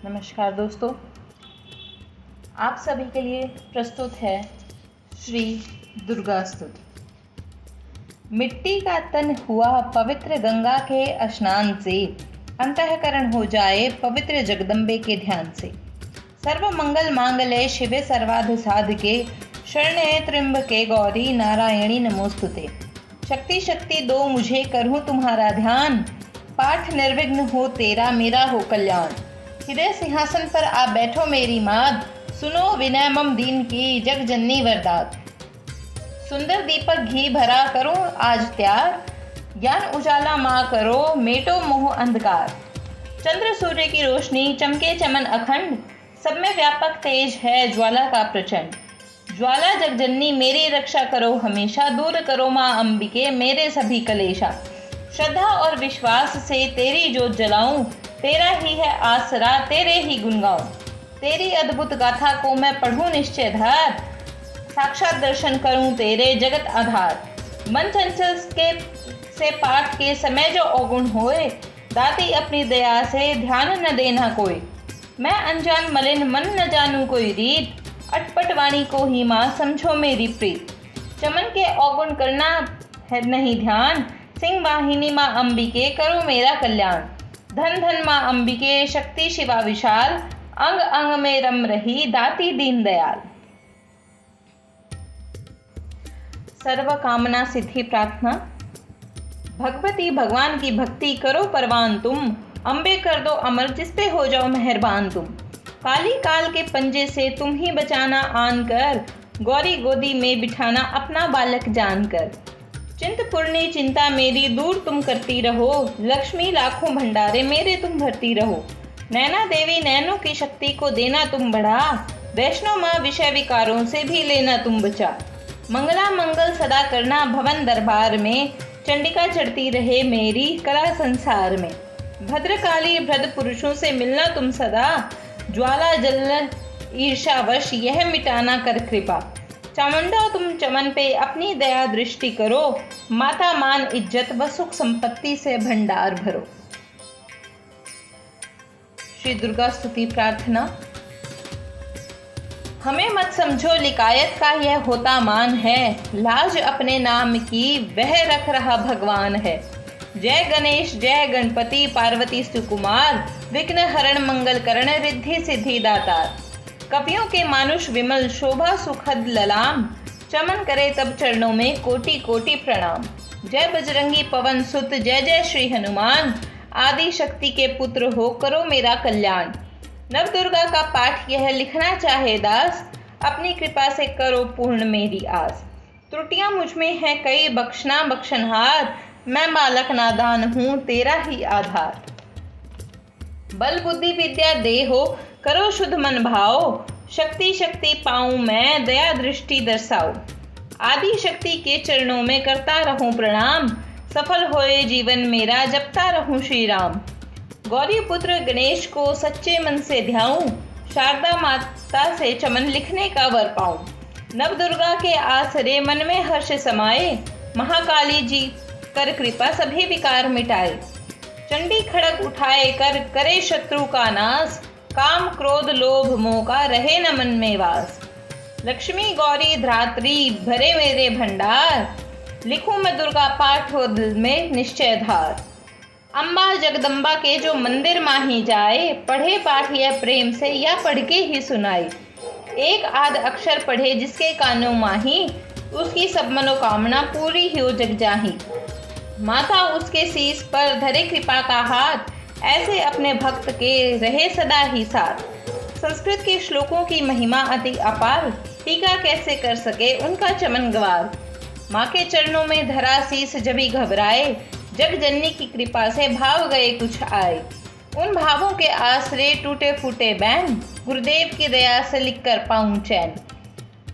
नमस्कार दोस्तों, आप सभी के लिए प्रस्तुत है श्री दुर्गा स्तुति। मिट्टी का तन हुआ पवित्र गंगा के स्नान से, अंतःकरण हो जाए पवित्र जगदम्बे के ध्यान से। सर्व मंगल मांगल्ये शिवे सर्वार्थ साधके, शरण्ये त्र्यंबके गौरी नारायणी नमोस्तुते। शक्ति शक्ति दो मुझे, करूँ तुम्हारा ध्यान, पाठ निर्विघ्न हो तेरा मेरा हो कल्याण। हृदय सिंहासन पर आप बैठो मेरी मात, सुनो विनय मम दीन की जग जननी वरदात। सुंदर दीपक घी भरा करो आज त्यार, ज्ञान उजाला माँ करो मेटो मोह अंधकार। चंद्र सूर्य की रोशनी चमके चमन अखंड, सब में व्यापक तेज है ज्वाला का प्रचंड। ज्वाला जगजननी मेरी रक्षा करो हमेशा, दूर करो माँ अंबिके मेरे सभी कलेशा। श्रद्धा और विश्वास से तेरी जोत जलाऊं, तेरा ही है आसरा तेरे ही गुण गाऊं। तेरी अद्भुत गाथा को मैं पढ़ूं निश्चय धार, साक्षात दर्शन करूं तेरे जगत आधार। मन चंचल के से पाठ के समय जो अवगुण होए, दाती अपनी दया से ध्यान न देना कोई। मैं अनजान मलिन मन न जानूं कोई रीत, अटपट वाणी को ही माँ समझो मेरी प्रीत। चमन के अवगुण करना है नहीं ध्यान, सिंह वाहिनी माँ अंबिके करो मेरा कल्याण। धन धन माँ अंबिके शक्ति शिवा विशाल, अंग अंग में रम रही दाती दीन दयाल। सर्व कामना सिद्धि प्रार्थना। भगवती भगवान की भक्ति करो परवान तुम, अम्बे कर दो अमर जिस पे हो जाओ मेहरबान तुम। काली काल के पंजे से तुम ही बचाना आन कर, गौरी गोदी में बिठाना अपना बालक जानकर। चिंतपूर्णी चिंता मेरी दूर तुम करती रहो, लक्ष्मी लाखों भंडारे मेरे तुम भरती रहो। नैना देवी नैनों की शक्ति को देना तुम बढ़ा, वैष्णो माँ विषय विकारों से भी लेना तुम बचा। मंगला मंगल सदा करना भवन दरबार में, चंडिका चढ़ती रहे मेरी कला संसार में। भद्रकाली भद्र पुरुषों से मिलना तुम सदा, ज्वाला जल ईर्षावश यह मिटाना कर कृपा। चामुंडा तुम चमन पे अपनी दया दृष्टि करो, माता मान इज्जत व सुख संपत्ति से भंडार भरो। श्री दुर्गा स्तुति प्रार्थना। हमें मत समझो लिकायत का यह होता मान है, लाज अपने नाम की वह रख रहा भगवान है। जय गणेश जय गणपति पार्वती सुकुमार, विघ्न हरण मंगल करण रिद्धि सिद्धि दातार। कवियों के मानुष विमल शोभा सुखद ललाम, चमन करे तब चरणों में कोटि कोटि प्रणाम। जय बजरंगी पवन सुत जय जय श्री हनुमान, आदि शक्ति के पुत्र हो करो मेरा कल्याण। नव दुर्गा का पाठ यह लिखना चाहे दास, अपनी कृपा से करो पूर्ण मेरी आस। त्रुटियां मुझ में है कई बख्शना बख्शनहार, मैं बालक नादान हूँ तेरा ही आधार। बल बुद्धि विद्या दे हो करो शुद्ध मन भाव, शक्ति शक्ति पाऊं मैं दया दृष्टि दर्शाओ। आदि शक्ति के चरणों में करता रहूं प्रणाम, सफल होए जीवन मेरा जपता रहूं श्री राम। गौरी पुत्र गणेश को सच्चे मन से ध्याऊं, शारदा माता से चमन लिखने का वर पाऊं। नव दुर्गा के आसरे मन में हर्ष समाए, महाकाली जी कर कृपा सभी विकार मिटाए। चंडी खड़ग उठाए कर करे शत्रु का नाश, काम क्रोध लोभ मोह का रहे न मन में वास। लक्ष्मी गौरी धात्री भरे मेरे भंडार, लिखूं मैं दुर्गा पाठ हो दिल में निश्चय धार। अम्बा जगदम्बा के जो मंदिर माही जाए, पढ़े पाठ यह प्रेम से या पढ़ के ही सुनाए। एक आध अक्षर पढ़े जिसके कानों माही, उसकी सब मनोकामना पूरी हो जग जाही। माता उसके शीश पर धरे कृपा का हाथ, ऐसे अपने भक्त के रहे सदा ही साथ। संस्कृत के श्लोकों की महिमा अति अपार, टीका कैसे कर सके उनका चमन गवार। माँ के चरणों में धरा शीस जभी घबराए, जग जननी की कृपा से भाव गए कुछ आए। उन भावों के आसरे टूटे फूटे बैन, गुरुदेव की दया से लिख कर पाऊं चैन।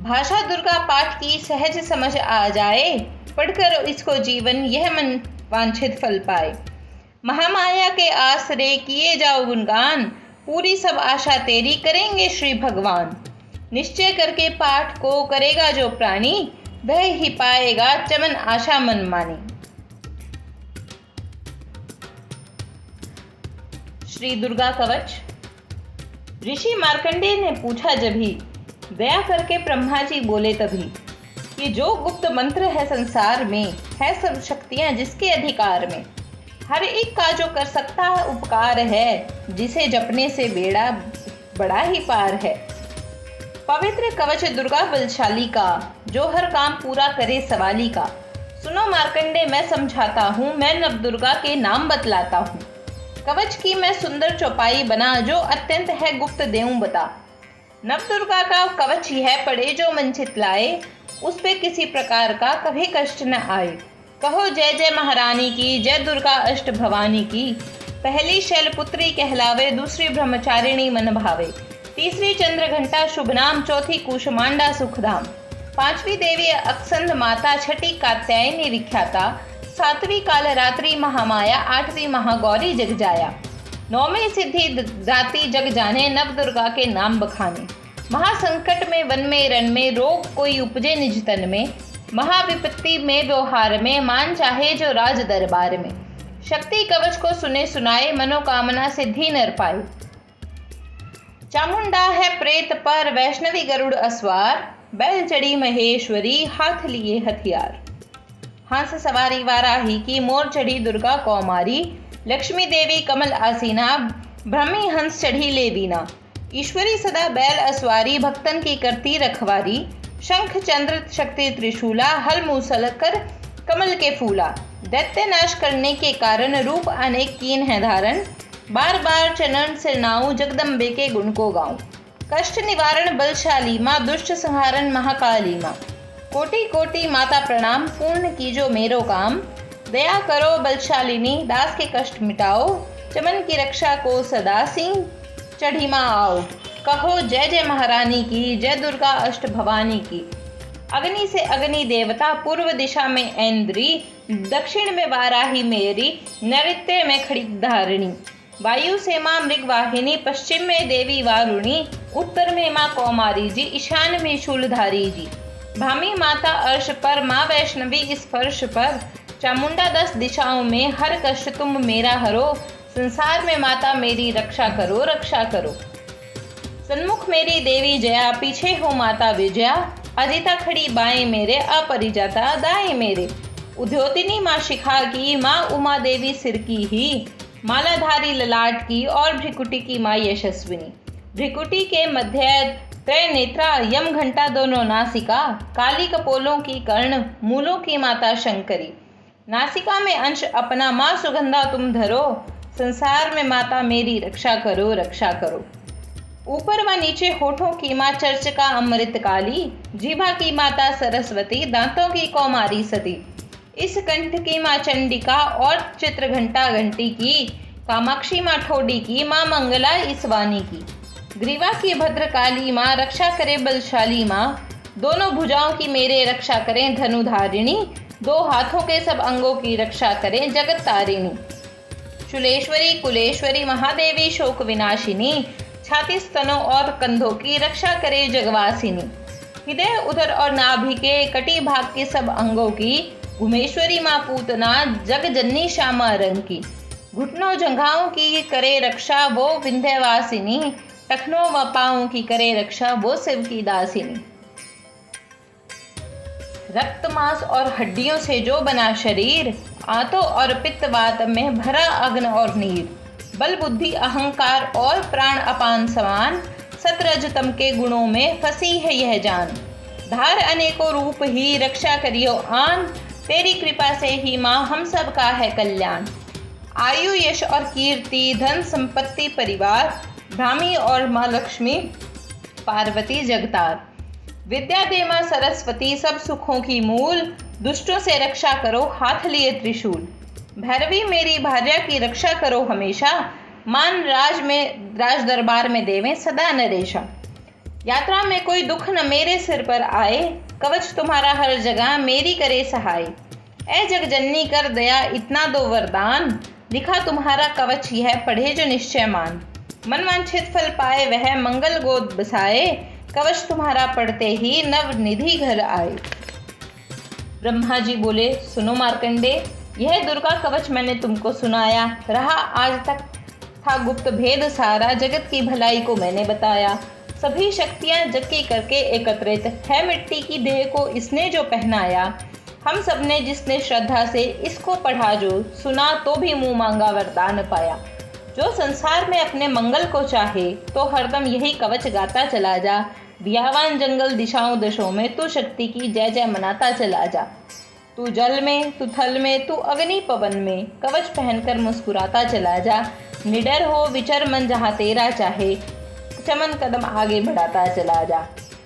भाषा दुर्गा पाठ की सहज समझ आ जाए, पढ़कर इसको जीवन यह मन वांछित फल पाए। महामाया के आसरे किए जाओ गुणगान, पूरी सब आशा तेरी करेंगे श्री भगवान। निश्चय करके पाठ को करेगा जो प्राणी, वह ही पाएगा चमन आशा मन मानी। श्री दुर्गा कवच। ऋषि मार्कंडेय ने पूछा जभी, दया करके ब्रह्मा जी बोले तभी, कि जो गुप्त मंत्र है संसार में, है सब शक्तियां जिसके अधिकार में, हर एक का जो कर सकता है उपकार है, जिसे जपने से बेड़ा बड़ा ही पार है। पवित्र कवच दुर्गा बलशाली का, जो हर काम पूरा करे सवाली का। सुनो मार्कंडे मैं समझाता हूँ, मैं नवदुर्गा के नाम बतलाता हूँ। कवच की मैं सुंदर चौपाई बना, जो अत्यंत है गुप्त देऊं बता। नवदुर्गा का कवच यह पड़े, जो मन चितलाए, उस पे किसी प्रकार का कभी कष्ट न आए। कहो जय जय महारानी की, जय दुर्गा अष्ट भवानी की। पहली शैलपुत्री कहलावे, दूसरी ब्रह्मचारिणी मन भावे, तीसरी चंद्र घंटा शुभ नाम, चौथी कुष्मांडा सुखधाम, पांचवी देवी अक्संध माता, छठी कात्यायनी विख्याता, सातवीं कालरात्रि महामाया, आठवीं महागौरी जग जाया, नौवीं सिद्धि दाती जग जाने, नव दुर्गा के नाम बखाने। महासंकट में वन में रण में, रोग कोई उपजे निज तन में, महाविपत्ति में व्यवहार में, मान चाहे जो राज दरबार में। शक्ति कवच को सुने सुनाए, मनोकामना सिद्धि नर पाए। चामुंडा है प्रेत पर, वैष्णवी गरुड़ अस्वार, बैल चढ़ी महेश्वरी, हाथ लिए हथियार। हंस सवारी वाराही की, मोर चढ़ी दुर्गा कौमारी, लक्ष्मी देवी कमल आसीना, ब्रह्मी हंस चढ़ी ले बीना। ईश्वरी सदा बैल अस्वारी, भक्तन की करती रखवारी, शंख चंद्र शक्ति त्रिशूला, हल मूसल कर कमल के फूला। दैत्य नाश करने के कारण, रूप अनेक कीन है धारण, बार बार चरण से नाऊं, जगदम्बे के गुण को गाऊं। कष्ट निवारण बलशाली माँ, दुष्ट संहारण महाकाली माँ। कोटि कोटि माता प्रणाम, पूर्ण कीजो मेरो काम। दया करो बलशालिनी, दास के कष्ट मिटाओ, चमन की रक्षा को सदा सिंह चढ़ी माँ आओ। कहो जय जय महारानी की, जय दुर्गा अष्ट भवानी की। अग्नि से अग्नि देवता, पूर्व दिशा में ऐन्द्री, दक्षिण में वाराही मेरी, नैऋत्य में खड़ी धारिणी। वायु से माँ मृगवाहिनी, पश्चिम में देवी वारुणी, उत्तर में माँ कौमारी जी, ईशान में शूलधारी जी। भामी माता अर्श पर, माँ वैष्णवी इस फर्श पर, चामुंडा 10 दिशाओं में, हर कष्ट तुम मेरा हरो, संसार में माता मेरी रक्षा करो रक्षा करो। सन्मुख मेरी देवी जया, पीछे हो माता विजया, अजिता खड़ी बाएं मेरे, अपरिजाता दाएं मेरे। उद्योतिनी माँ शिखा की, माँ उमा देवी सिर की ही, मालाधारी ललाट की, और भ्रिकुटी की माँ यशस्विनी। भ्रिकुटी के मध्य त्रय नेत्रा, यम घंटा दोनों नासिका, काली कपोलों की कर्ण, मूलों की माता शंकरी। नासिका में अंश अपना, माँ सुगंधा तुम धरो, संसार में माता मेरी रक्षा करो रक्षा करो। ऊपर व नीचे होठों की माँ चर्चिका अमृत काली, जीभा की माता सरस्वती, दांतों की कौमारी सती। इस कंठ की माँ चंडिका, और चित्र घंटा घंटी की, कामाक्षी माँ ठोडी की, माँ मंगला इस वाणी की। ग्रीवा की भद्रकाली माँ, रक्षा करे बलशाली माँ, दोनों भुजाओं की मेरे रक्षा करें धनुधारिणी, दो हाथों के सब अंगों की रक्षा करें जगत तारिणी। शूलेश्वरी कुलेश्वरी महादेवी शोक विनाशिनी, छाती स्तनों और कंधों की रक्षा करे जगवासिनी। हृदय उदर और नाभि के कटी भाग के सब अंगों की, उमेश्वरी माँ पूतना जग जननी श्यामा रंग की। घुटनों जंघाओं की करे रक्षा वो विंध्यवासिनी, टखनों व पाँवों की करे रक्षा वो शिव की दासिनी। रक्त मांस और हड्डियों से जो बना शरीर, आंतों और पित्तवात में भरा अग्न और नीर। बल बुद्धि अहंकार और प्राण अपान समान, सतरजतम के गुणों में फंसी है यह जान। धार अनेकों रूप ही रक्षा करियो आन, तेरी कृपा से ही माँ हम सब का है कल्याण। आयु यश और कीर्ति धन संपत्ति परिवार, भ्रामी और माँ लक्ष्मी पार्वती जगतार। विद्या दे माँ सरस्वती सब सुखों की मूल, दुष्टों से रक्षा करो हाथ लिए त्रिशूल। भैरवी मेरी भार्या की रक्षा करो हमेशा, मान राज दरबार में देवें सदा नरेशा। यात्रा में कोई दुख न मेरे सिर पर आए, कवच तुम्हारा हर जगह मेरी करे सहाय। ऐ जगजननी कर दया इतना दो वरदान, लिखा तुम्हारा कवच यह पढ़े जो निश्चय मान। मन वांछित फल पाए वह मंगल गोद बसाए, कवच तुम्हारा पढ़ते ही नव निधि घर आए। ब्रह्मा जी बोले, सुनो मार्कंडे, यह दुर्गा कवच मैंने तुमको सुनाया रहा आज तक, था गुप्त भेद सारा, जगत की भलाई को मैंने बताया। सभी शक्तियां जग की करके एकत्रित है, मिट्टी की देह को इसने जो पहनाया। हम सब ने जिसने श्रद्धा से इसको पढ़ा, जो सुना तो भी मुंह मांगा वरदान पाया। जो संसार में अपने मंगल को चाहे तो हरदम यही कवच गाता चला जा। दियावान जंगल दिशाओं दशों में तू शक्ति की जय जय मनाता चला जा। तू जल में, तू थल में, तू अग्नि पवन में, कवच पहनकर मुस्कुराता चला जा। निडर हो विचर मन जहाँ तेरा चाहे, चमन कदम आगे बढ़ाता चला जा।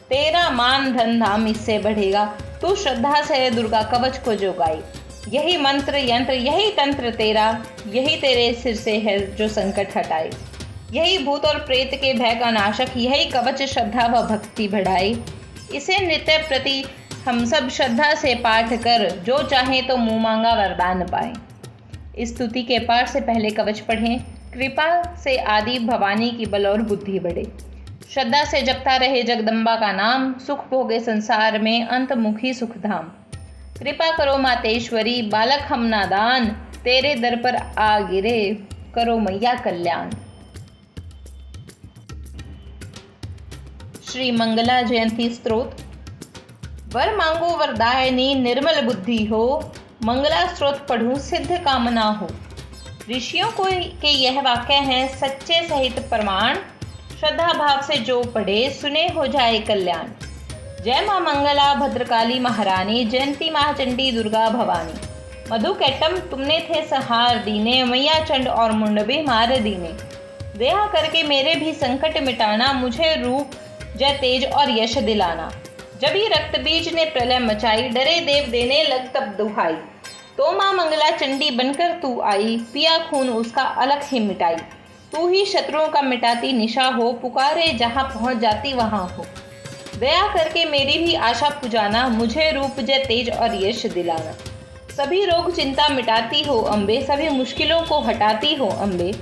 तेरा मान धन धाम इससे बढ़ेगा, तू श्रद्धा से दुर्गा कवच को जो गाए। यही मंत्र यंत्र यही तंत्र तेरा, यही तेरे सिर से है जो संकट हटाए। यही भूत और प्रेत के भय का नाशक, यही कवच श्रद्धा व भक्ति बढ़ाए। इसे नित्य प्रति हम सब श्रद्धा से पाठ कर, जो चाहे तो मुँह मांगा वरदान पाए। इस स्तुति के पाठ से पहले कवच पढ़ें। कृपा से आदि भवानी की बल और बुद्धि बढ़े। श्रद्धा से जपता रहे जगदम्बा का नाम, सुख भोगे संसार में अंतमुखी सुखधाम। कृपा करो मातेश्वरी, बालक हम नादान, तेरे दर पर आ गिरे, करो मैया कल्याण। श्री मंगला जयंती स्तोत्र। वर मांगो वरदायिनी, निर्मल बुद्धि हो, मंगला स्तोत्र पढ़ूं सिद्ध कामना हो। ऋषियों को के यह वाक्य हैं सच्चे सहित प्रमाण, श्रद्धा भाव से जो पढ़े सुने हो जाए कल्याण। जय माँ मंगला भद्रकाली महारानी, जयंती महाचंडी दुर्गा भवानी। मधु कैटम तुमने थे सहार दीने, मैया चंड और मुंडबे मार दीने। दया करके मेरे भी संकट मिटाना, मुझे रूप जय तेज और यश दिलाना। जब ही रक्त बीज ने प्रलय मचाई, डरे देव देने लग तब दुहाई। तो माँ मंगला चंडी बनकर तू आई, पिया खून उसका अलख ही मिटाई। तू ही शत्रुओं का मिटाती निशा हो, पुकारे जहाँ पहुँच जाती वहाँ हो। दया करके मेरी भी आशा पुजाना, मुझे रूप जय तेज और यश दिलाना। सभी रोग चिंता मिटाती हो अम्बे, सभी मुश्किलों को हटाती हो अम्बे।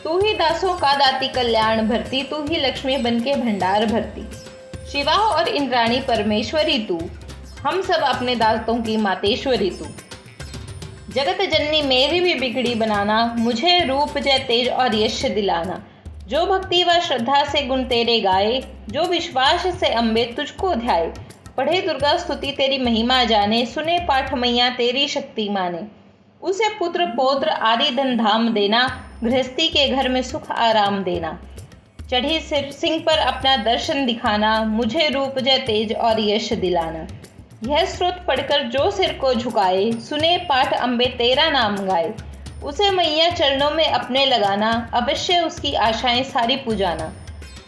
तू ही दासों का दाती कल्याण भरती, तू ही लक्ष्मी बनके भंडार भरती। शिवा और इंद्राणी परमेश्वरी तू, हम सब अपने दासों की मातेश्वरी तू। जगत जननी मेरी भी बिगड़ी बनाना, मुझे रूप जय तेज और यश दिलाना। जो भक्ति व श्रद्धा से गुण तेरे गाए, जो विश्वास से अम्बे तुझको ध्याए। पढ़े दुर्गा स्तुति तेरी महिमा जाने, सुने पाठ मैया तेरी शक्ति माने। उसे पुत्र पौत्र आदि धन धाम देना, गृहस्थी के घर में सुख आराम देना। चढ़ी सिंह पर अपना दर्शन दिखाना, मुझे रूप जय तेज और यश दिलाना। यह स्रोत पढ़कर जो सिर को झुकाए, सुने पाठ अम्बे तेरा नाम गाए। उसे मैया चरणों में अपने लगाना, अवश्य उसकी आशाएं सारी पुजाना।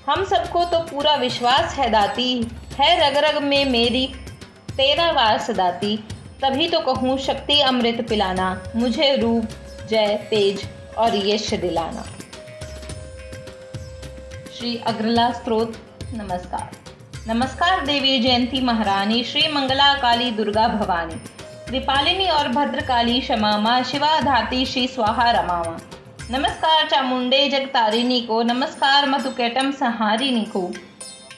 हम सबको तो पूरा विश्वास है दाती, है रग रग में मेरी तेरा वास दाती। तभी तो कहूँ शक्ति अमृत पिलाना, मुझे रूप जय तेज और यश दिलाना। श्री अग्रला स्तोत्र। नमस्कार। नमस्कार देवी जयंती महारानी, श्री मंगला काली दुर्गा भवानी। कृपालिनी और भद्रकाली क्षमा माँ, शिवा धाती श्री स्वाहा रमा माँ। नमस्कार चामुंडे जगतारिणी को, नमस्कार मधुकैटम संहारिणी को।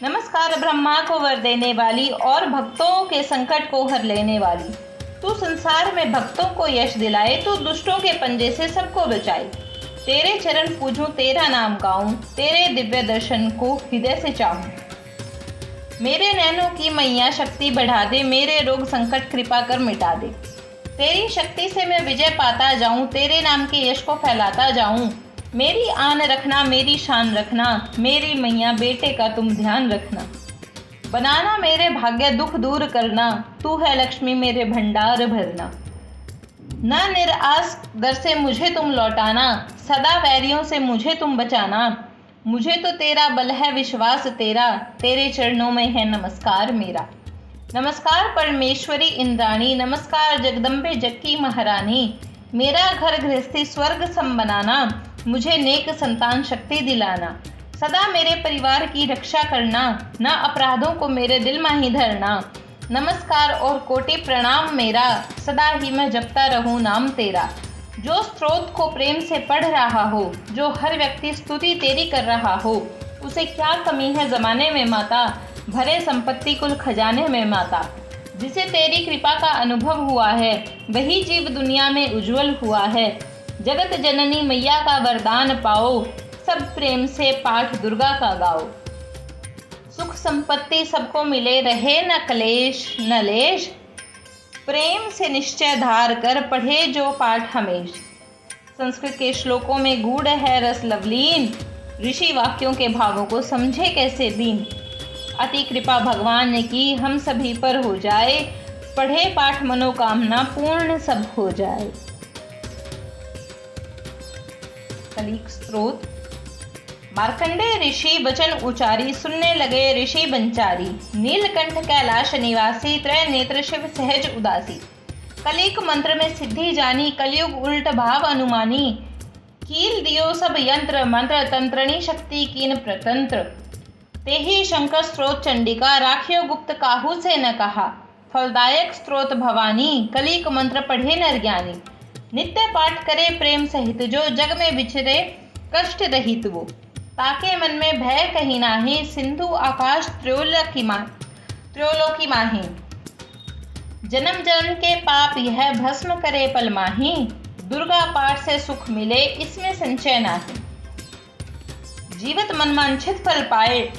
नमस्कार ब्रह्मा को वर देने वाली और भक्तों के संकट को हर लेने वाली। तू संसार में भक्तों को यश दिलाए, तू दुष्टों के पंजे से सबको बचाए। तेरे चरण पूजूं, तेरा नाम गाऊं, तेरे दिव्य दर्शन को हृदय से चाहूं। मेरे नैनों की मैया शक्ति बढ़ा दे, मेरे रोग संकट कृपा कर मिटा दे। तेरी शक्ति से मैं विजय पाता जाऊं, तेरे नाम के यश को फैलाता जाऊं। मेरी आन रखना, मेरी शान रखना, मेरी मैया बेटे का तुम ध्यान रखना। बनाना मेरे भाग्य दुख दूर करना, तू है लक्ष्मी मेरे भंडार भरना। न निराश दर से मुझे तुम लौटाना, सदा वैरियों से मुझे तुम बचाना। मुझे तो तेरा बल है विश्वास तेरा, तेरे चरणों में है नमस्कार मेरा। नमस्कार परमेश्वरी इंद्राणी, नमस्कार जगदम्बे जग की महारानी। मेरा घर गृहस्थी स्वर्ग सम बनाना, मुझे नेक संतान शक्ति दिलाना। सदा मेरे परिवार की रक्षा करना, न अपराधों को मेरे दिल में ही धरना। नमस्कार और कोटि प्रणाम मेरा, सदा ही मैं जपता रहूं नाम तेरा। जो स्त्रोत को प्रेम से पढ़ रहा हो, जो हर व्यक्ति स्तुति तेरी कर रहा हो, उसे क्या कमी है जमाने में माता, भरे संपत्ति कुल खजाने में माता। जिसे तेरी कृपा का अनुभव हुआ है, वही जीव दुनिया में उज्जवल हुआ है। जगत जननी मैया का वरदान पाओ, सब प्रेम से पाठ दुर्गा का गाओ। सुख संपत्ति सबको मिले, रहे न क्लेश न लेश, प्रेम से निश्चय धार कर पढ़े जो पाठ हमेश। संस्कृत के श्लोकों में गूढ़ है रस लवलीन, ऋषि वाक्यों के भावों को समझे कैसे दीन। अति कृपा भगवान ने की हम सभी पर हो जाए, पढ़े पाठ मनोकामना पूर्ण सब हो जाए। कलिक स्त्रोत। मार्कंडेय ऋषि वचन उचारी, सुनने लगे ऋषि बंचारी। नीलकंठ कैलाश निवासी, त्रय नेत्र शिव सहज उदासी। कलिक मंत्र में सिद्धि जानी, कलयुग उल्ट भाव अनुमानी। कील दियो सब यंत्र मंत्र, तंत्रणी शक्ति कीन प्रतंत्र। तेहि शंकर स्त्रोत चंडिका, राखियो गुप्त काहू से न कहा। फलदायक स्त्रोत भवानी, कलिक मंत्र पढ़े नर ज्ञानी। नित्य पाठ करे प्रेम सहित, जो जग में विचरे कष्ट रहित वो। ताके मन में भय कहीं नाही, सिंधु आकाश त्रयोलोकी माही। जन्म जन्म के पाप यह भस्म करे पल माही। दुर्गा पाठ से सुख मिले, इसमें संचय नाही। जीवित मनवांछित फल पाए,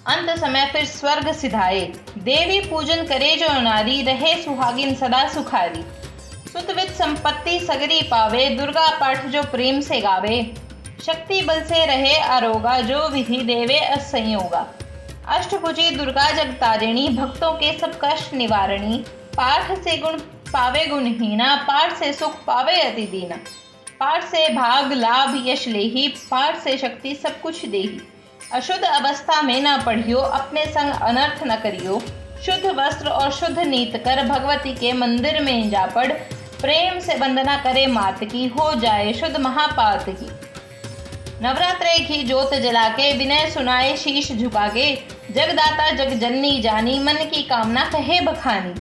अंत समय फिर स्वर्ग सिधाए। देवी पूजन करे जो नारी, रहे सुहागिन सदा सुखारी। सुतवित संपत्ति सगरी पावे, दुर्गा पाठ जो प्रेम से गावे। शक्ति बल से रहे आरोगा, जो विधि देवे असंयोगा। अष्टभुजी दुर्गा जगतारिणी, भक्तों के सब कष्ट निवारणी। पाठ से गुण पावे गुणहीना, पाठ से सुख पावे अति दीना। पाठ से भाग लाभ यश लेही, पाठ से शक्ति सब कुछ देही। अशुद्ध अवस्था में न पढ़ियो, अपने संग अनर्थ न करियो। शुद्ध वस्त्र और शुद्ध नीत कर, भगवती के मंदिर में जा पढ़। प्रेम से वंदना करे मात की, हो जाए शुद्ध महापात की। नवरात्रे की ज्योत जला के, विनय सुनाए शीश झुका के। जगदाता जग जननी जानी, मन की कामना कहे बखानी।